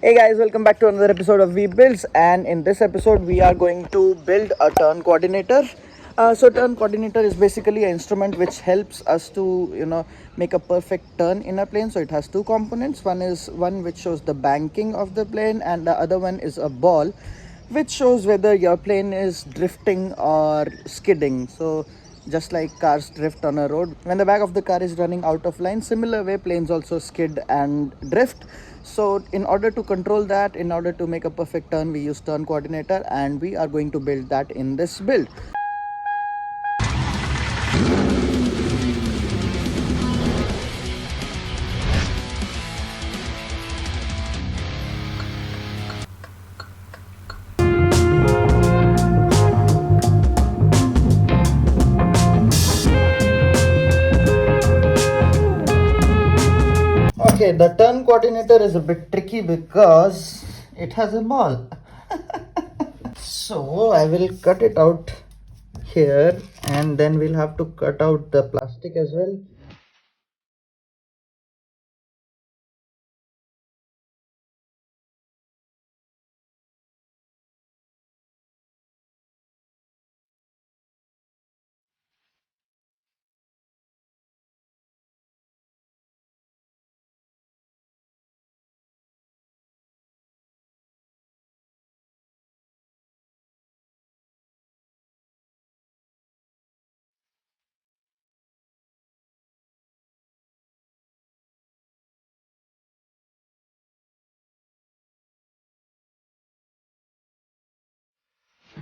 Hey guys, welcome back to another episode of We Builds, and in this episode we are going to build a turn coordinator. Turn coordinator is basically an instrument which helps us to make a perfect turn in a plane. So it has two components. One is one which shows the banking of the plane, and the other one is a ball which shows whether your plane is drifting or skidding. So just like cars drift on a road when the back of the car is running out of line, similar way planes also skid and drift. So in order to control that, in order to make a perfect turn, we use turn coordinator, and we are going to build that in this build. Okay, the turn coordinator is a bit tricky because it has a ball. So I will cut it out here, and then we'll have to cut out the plastic as well.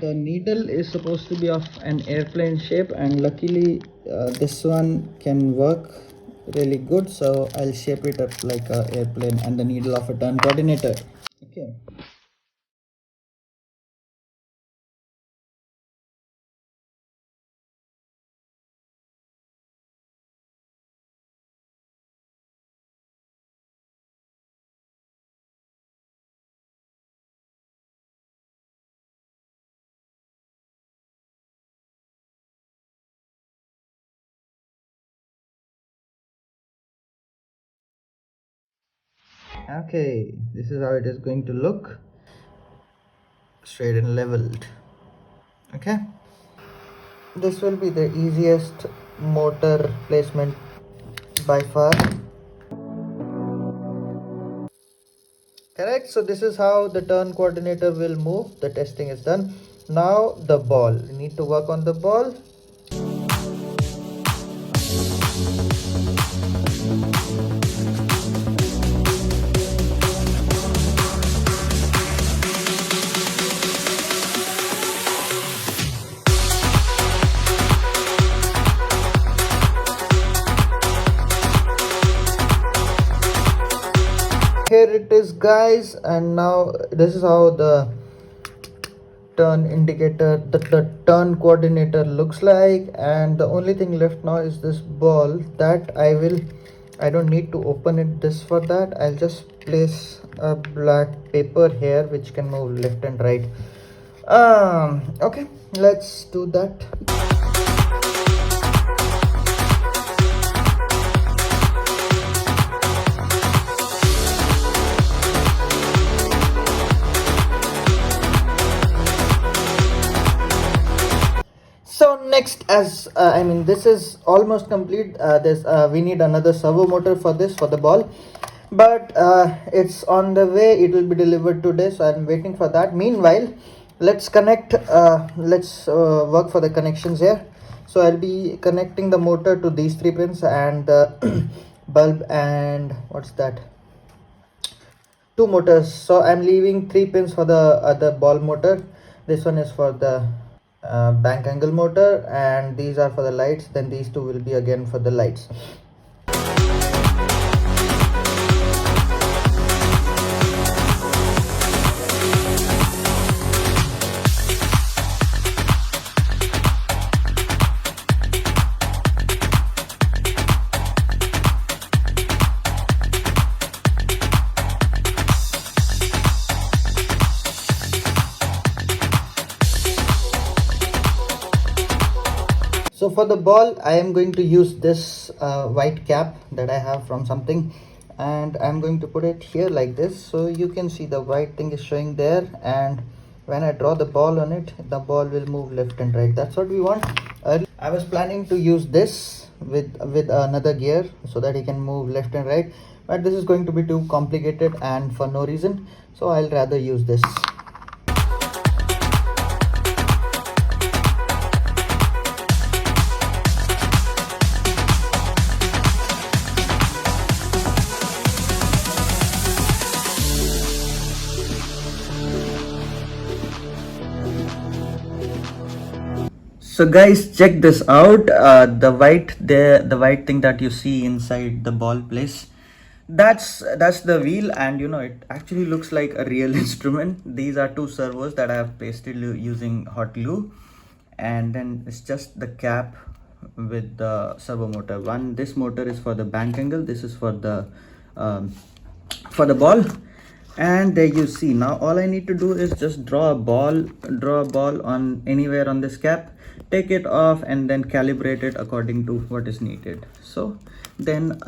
The needle is supposed to be of an airplane shape, and luckily this one can work really good, so I'll shape it up like a airplane and the needle of a turn coordinator. Okay. Okay, this is how it is going to look, straight and leveled. Okay, this will be the easiest motor placement by far. Correct. So this is how the turn coordinator will move. The testing is done. Now the ball, we need to work on the ball. Here it is, guys, and now this is how the turn indicator, the turn coordinator looks like. And the only thing left now is this ball that I don't need to open it this for that. I'll just place a black paper here which can move left and right. Okay, let's do that. So next, as this is almost complete. This we need another servo motor for this, for the ball, but it's on the way. It will be delivered today, so I'm waiting for that. Meanwhile, let's connect. Let's work for the connections here. So I'll be connecting the motor to these three pins, and the bulb, and what's that? Two motors. So I'm leaving three pins for the other ball motor. This one is for the bank angle motor, and these are for the lights. Then these two will be again for the lights. So for the ball, I am going to use this white cap that I have from something, and I'm going to put it here like this, so you can see the white thing is showing there, and when I draw the ball on it, the ball will move left and right. That's what we want. I was planning to use this with another gear so that he can move left and right, but this is going to be too complicated and for no reason, so I'll rather use this. So guys, check this out. The white thing that you see inside the ball place, that's the wheel, and it actually looks like a real instrument. These are two servos that I have pasted using hot glue, and then it's just the cap with the servo motor. This motor is for the bank angle, this is for the ball. And there you see, now all I need to do is just draw a ball on anywhere on this cap, take it off, and then calibrate it according to what is needed. So then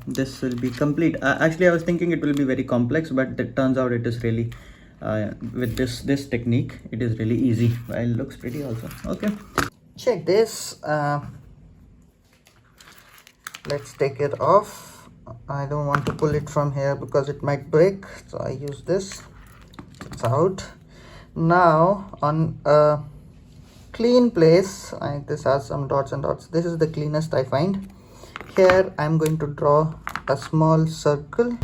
this will be complete. Actually, I was thinking it will be very complex, but it turns out it is really with this technique, it is really easy. Well, it looks pretty also. Okay, check this. Let's take it off. I don't want to pull it from here because it might break, so I use this. It's out. Now on a clean place, this has some dots and dots. This is the cleanest I find. Here I'm going to draw a small circle.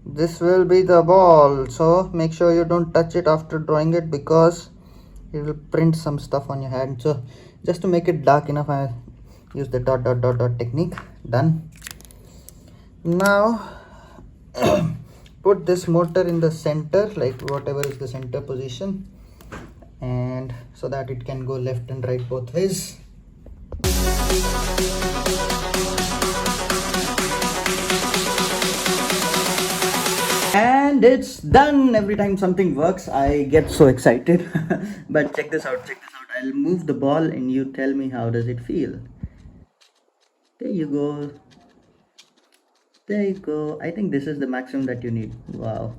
This will be the ball, so make sure you don't touch it after drawing it because it will print some stuff on your hand. So just to make it dark enough, I use the dot dot dot dot technique. Done. Now put this motor in the center, like whatever is the center position, and so that it can go left and right both ways. And it's done. Every time something works, I get so excited. But check this out. I'll move the ball and you tell me how does it feel. There you go. I think this is the maximum that you need. Wow,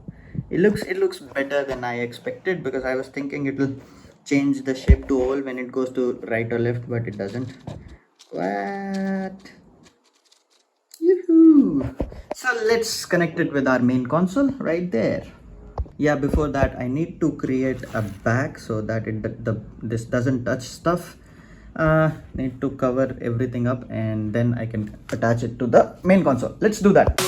it looks better than I expected, because I was thinking it will change the shape to oval when it goes to right or left, but it doesn't. What? Yoo-hoo! So let's connect it with our main console right there. Yeah, before that I need to create a back so that this doesn't touch stuff. Need to cover everything up, and then I can attach it to the main console. Let's do that.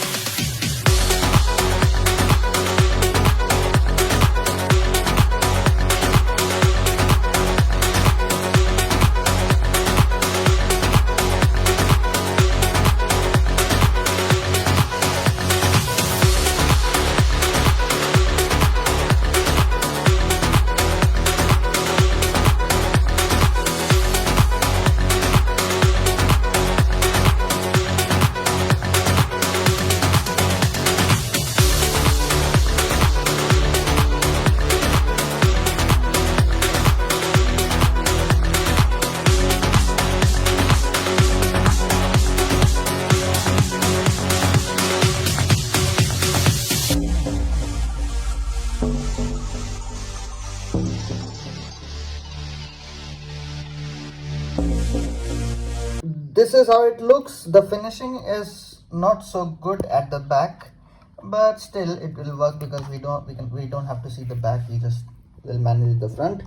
This is how it looks. The finishing is not so good at the back, but still it will work because we don't have to see the back. We just will manage the front.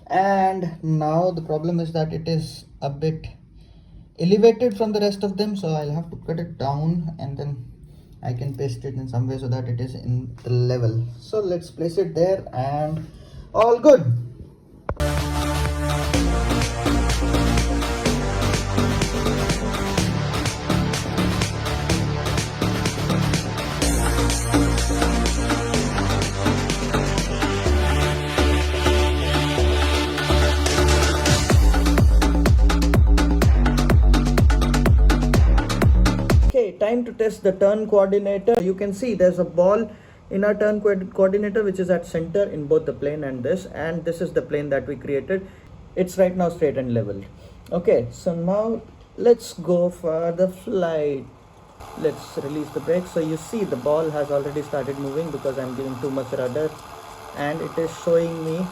And now the problem is that it is a bit elevated from the rest of them, so I'll have to cut it down and then I can paste it in some way so that it is in the level. So let's place it there and all good. Time to test the turn coordinator. You can see there's a ball in our turn coordinator which is at center in both the plane and this is the plane that we created. it's right now straight and level. Okay, so now let's go for the flight. Let's release the brake. So you see the ball has already started moving because I'm giving too much rudder, and it is showing me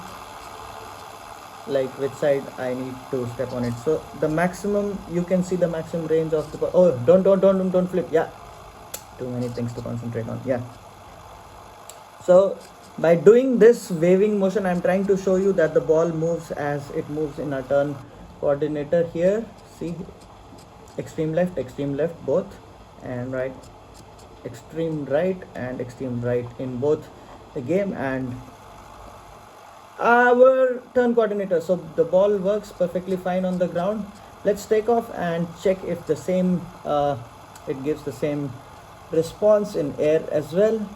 like which side I need to step on it. So the maximum, you can see the maximum range of the ball. Oh, don't flip. Yeah, too many things to concentrate on. Yeah. So by doing this waving motion, I'm trying to show you that the ball moves as it moves in a turn coordinator here. See, extreme left both, and right, extreme right and extreme right in both the game and our turn coordinator. So the ball works perfectly fine on the ground. Let's take off and check if the same it gives the same response in air as well.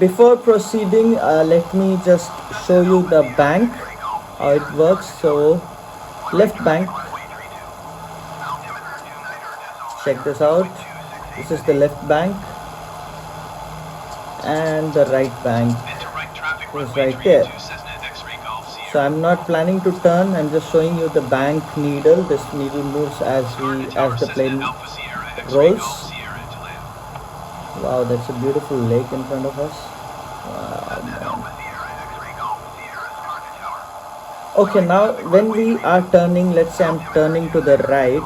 Before proceeding, let me just show you the bank, how it works. So left bank, check this out. This is the left bank, and the right bank is right there. So I'm not planning to turn, I'm just showing you the bank needle. This needle moves as the plane rolls. Wow, that's a beautiful lake in front of us. Wow, okay, now when we are turning, let's say I'm turning to the right,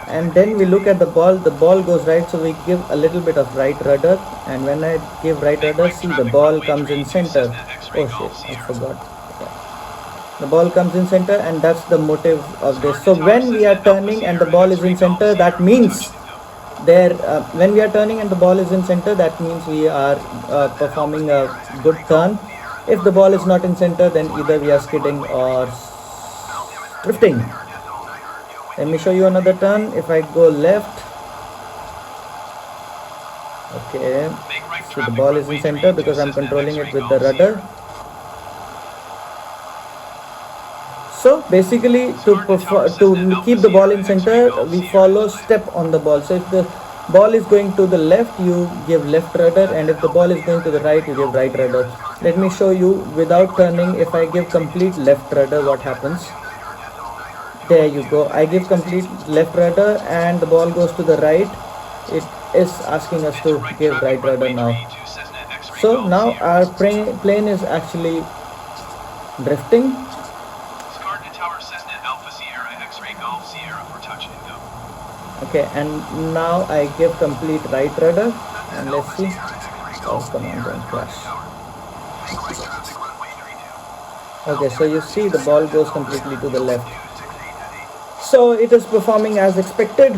and then we look at the ball goes right, so we give a little bit of right rudder, and when I give right rudder, see the ball comes in center. Oh shit, I forgot. The ball comes in center, and that's the motive of this. So when we are turning and the ball is in center, that means when we are turning and the ball is in center, that means we are performing a good turn. If the ball is not in center, then either we are skidding or drifting. Let me show you another turn. If I go left, okay, so the ball is in center because I'm controlling it with the rudder. So basically, to keep the ball in center, we follow step on the ball. So if the ball is going to the left, you give left rudder, and if the ball is going to the right, you give right rudder. Let me show you without turning. If I give complete left rudder, what happens? There you go. I give complete left rudder and the ball goes to the right. It is asking us to give right rudder now. So now our plane is actually drifting. Okay, and now I give complete right rudder, and let's see. Oh, come on, don't crash. Okay, so you see the ball goes completely to the left. So it is performing as expected.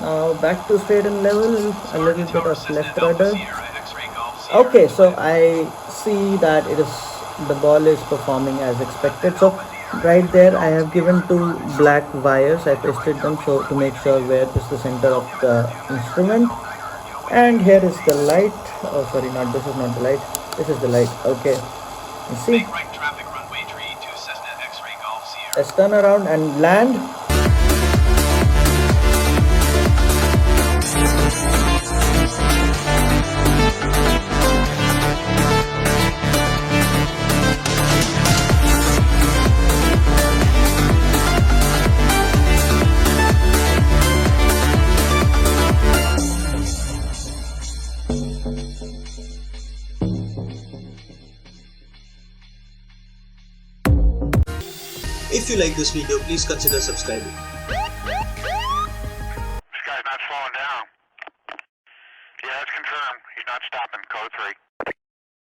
Now back to straight and level, a little bit of left rudder. Okay, so I see that the ball is performing as expected. So right there I have given two black wires. I twisted them so to make sure where is the center of the instrument. And here is the light. Oh sorry, this is not the light. This is the light. Okay, you see. Let's turn around and land. If you like this video, please consider subscribing.